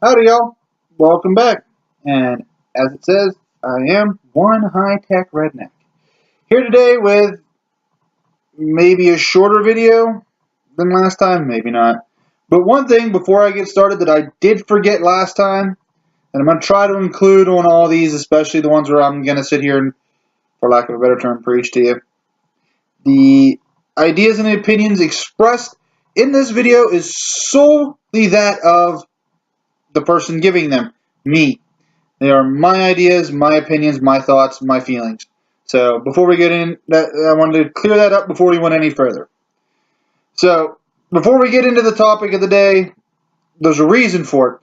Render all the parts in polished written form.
Howdy, y'all. Welcome back. And as it says, I am one high-tech redneck. Here today with maybe a shorter video than last time, maybe not. But one thing before I get started that I did forget last time, and I'm going to try to include on all these, especially the ones where I'm going to sit here and, for lack of a better term, preach to you. The ideas and opinions expressed in this video is solely that of the person giving them, me. They are my ideas, my opinions, my thoughts, my feelings. So before we get in, I wanted to clear that up before we went any further. So before we get into the topic of the day, there's a reason for it.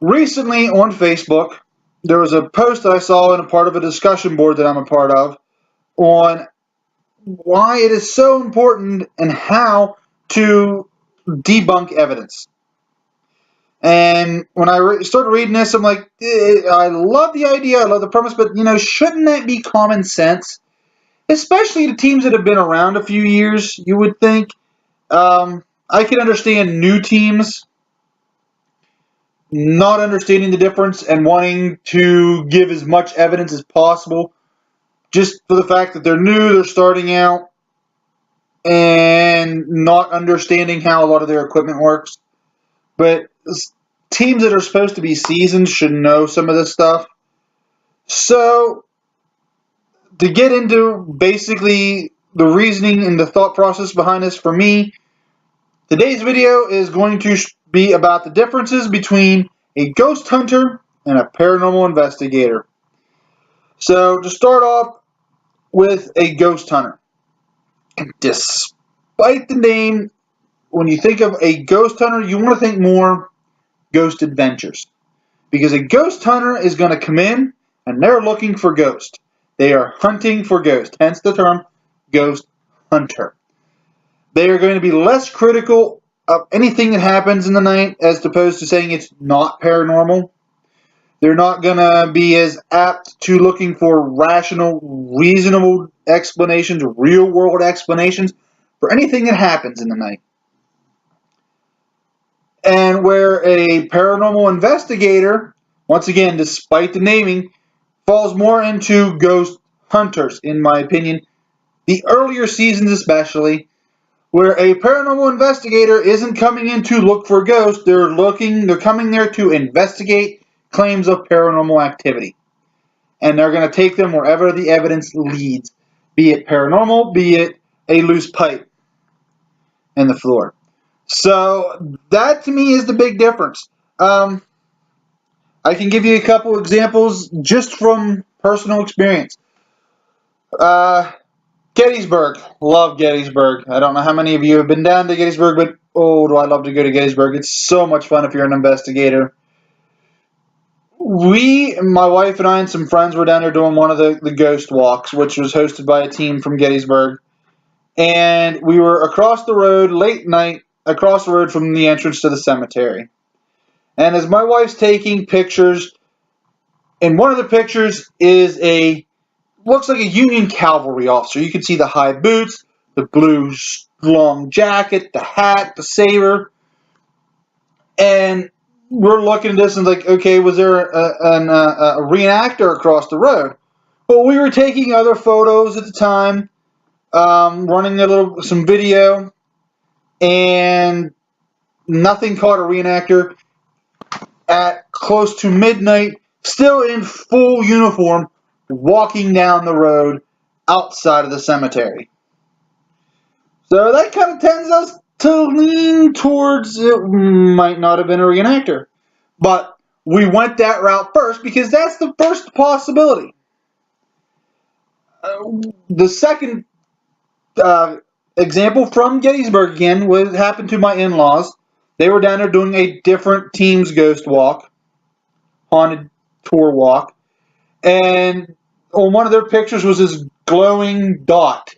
Recently on Facebook, there was a post that I saw in a part of a discussion board that I'm a part of on why it is so important and how to debunk evidence. And when I started reading this, I'm like, I love the idea, I love the premise, but shouldn't that be common sense? Especially the teams that have been around a few years, you would think. I can understand new teams not understanding the difference and wanting to give as much evidence as possible, just for the fact that they're new, they're starting out, and not understanding how a lot of their equipment works. But teams that are supposed to be seasoned should know some of this stuff. So, to get into basically the reasoning and the thought process behind this for me, today's video is going to be about the differences between a ghost hunter and a paranormal investigator. So, to start off with a ghost hunter, despite the name, when you think of a ghost hunter, you want to think more ghost adventures. Because a ghost hunter is going to come in and they're looking for ghosts. They are hunting for ghosts, hence the term ghost hunter. They are going to be less critical of anything that happens in the night as opposed to saying it's not paranormal. They're not going to be as apt to looking for rational, reasonable explanations, real world explanations for anything that happens in the night. And where a paranormal investigator, once again, despite the naming, falls more into ghost hunters, in my opinion. The earlier seasons, especially, where a paranormal investigator isn't coming in to look for ghosts, they're coming there to investigate claims of paranormal activity. And they're going to take them wherever the evidence leads, be it paranormal, be it a loose pipe in the floor. So that to me is the big difference. I can give you a couple examples just from personal experience. Gettysburg. Love Gettysburg. I don't know how many of you have been down to Gettysburg, but oh, do I love to go to Gettysburg. It's so much fun if you're an investigator. My wife and I and some friends were down there doing one of the ghost walks, which was hosted by a team from Gettysburg. And we were across the road, late night, across the road from the entrance to the cemetery. And as my wife's taking pictures, in one of the pictures is looks like a Union cavalry officer. You can see the high boots, the blue long jacket, the hat, the saber. And we're looking at this and like, okay, was there a reenactor across the road? Well, we were taking other photos at the time, running some video, and nothing caught a reenactor. At close to midnight, still in full uniform, walking down the road outside of the cemetery. So that kind of tends us to lean towards it might not have been a reenactor. But we went that route first because that's the first possibility. The second example from Gettysburg again happened to my in-laws. They were down there doing a different team's ghost walk, haunted tour walk. And on one of their pictures was this glowing dot.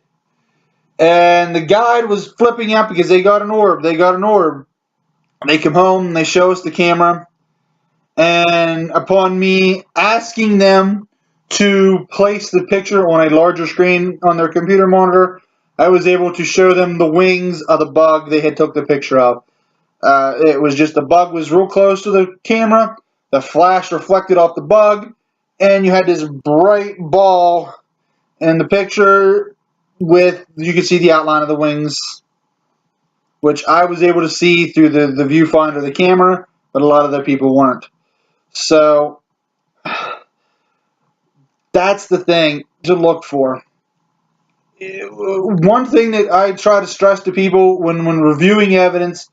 And the guide was flipping out because they got an orb. They got an orb. They come home and they show us the camera. And upon me asking them to place the picture on a larger screen on their computer monitor, I was able to show them the wings of the bug they had took the picture of. It was just the bug was real close to the camera. The flash reflected off the bug, and you had this bright ball in the picture with, you could see the outline of the wings, which I was able to see through the viewfinder of the camera, but a lot of other people weren't. So that's the thing to look for. One thing that I try to stress to people when reviewing evidence,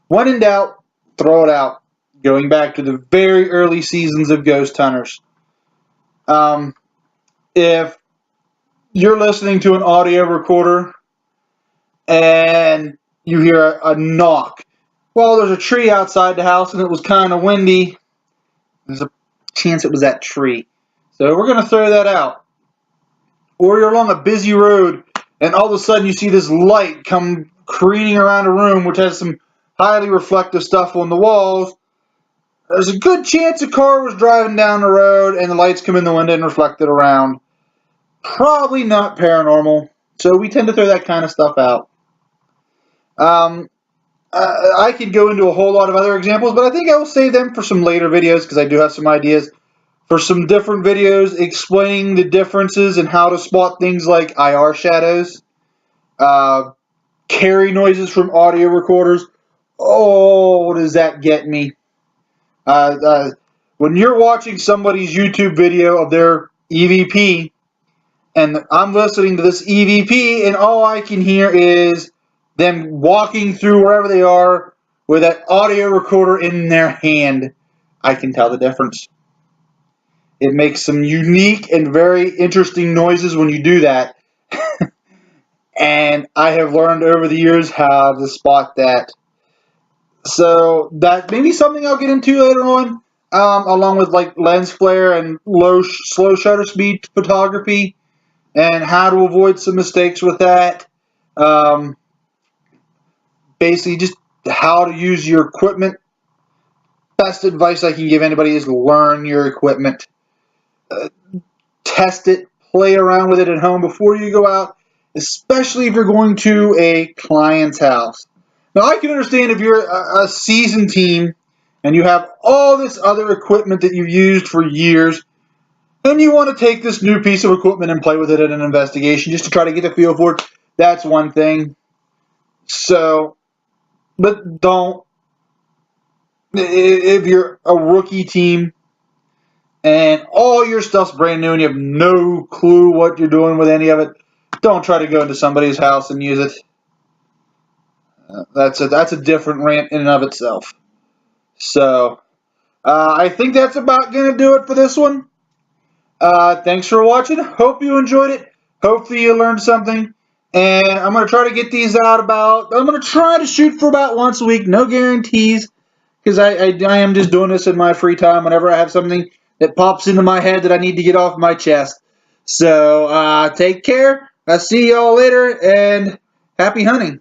when in doubt, throw it out. Going back to the very early seasons of Ghost Hunters. If you're listening to an audio recorder and you hear a knock, well, there's a tree outside the house and it was kind of windy, there's a chance it was that tree. So we're going to throw that out. Or you're along a busy road and all of a sudden you see this light come careening around a room which has some highly reflective stuff on the walls. There's a good chance a car was driving down the road and the lights come in the window and reflect it around. Probably not paranormal. So we tend to throw that kind of stuff out. I could go into a whole lot of other examples, but I think I will save them for some later videos because I do have some ideas for some different videos explaining the differences and how to spot things like IR shadows, carry noises from audio recorders. Oh, does that get me? When you're watching somebody's YouTube video of their EVP, and I'm listening to this EVP, and all I can hear is them walking through wherever they are with that audio recorder in their hand, I can tell the difference. It makes some unique and very interesting noises when you do that. And I have learned over the years how to spot that. So that may be something I'll get into later on, along with like lens flare and slow shutter speed photography, and how to avoid some mistakes with that. Basically, just how to use your equipment. Best advice I can give anybody is learn your equipment. Test it, play around with it at home before you go out, especially if you're going to a client's house. Now, I can understand if you're a seasoned team and you have all this other equipment that you've used for years, and you want to take this new piece of equipment and play with it in an investigation just to try to get a feel for it. That's one thing. So, but don't. If you're a rookie team and all your stuff's brand new and you have no clue what you're doing with any of it, don't try to go into somebody's house and use it. That's a different rant in and of itself. So, I think that's about going to do it for this one. Thanks for watching. Hope you enjoyed it. Hopefully you learned something. And I'm going to try to get these out I'm going to try to shoot for about once a week. No guarantees. Because I am just doing this in my free time whenever I have something that pops into my head that I need to get off my chest. So, take care. I'll see y'all later, and happy hunting.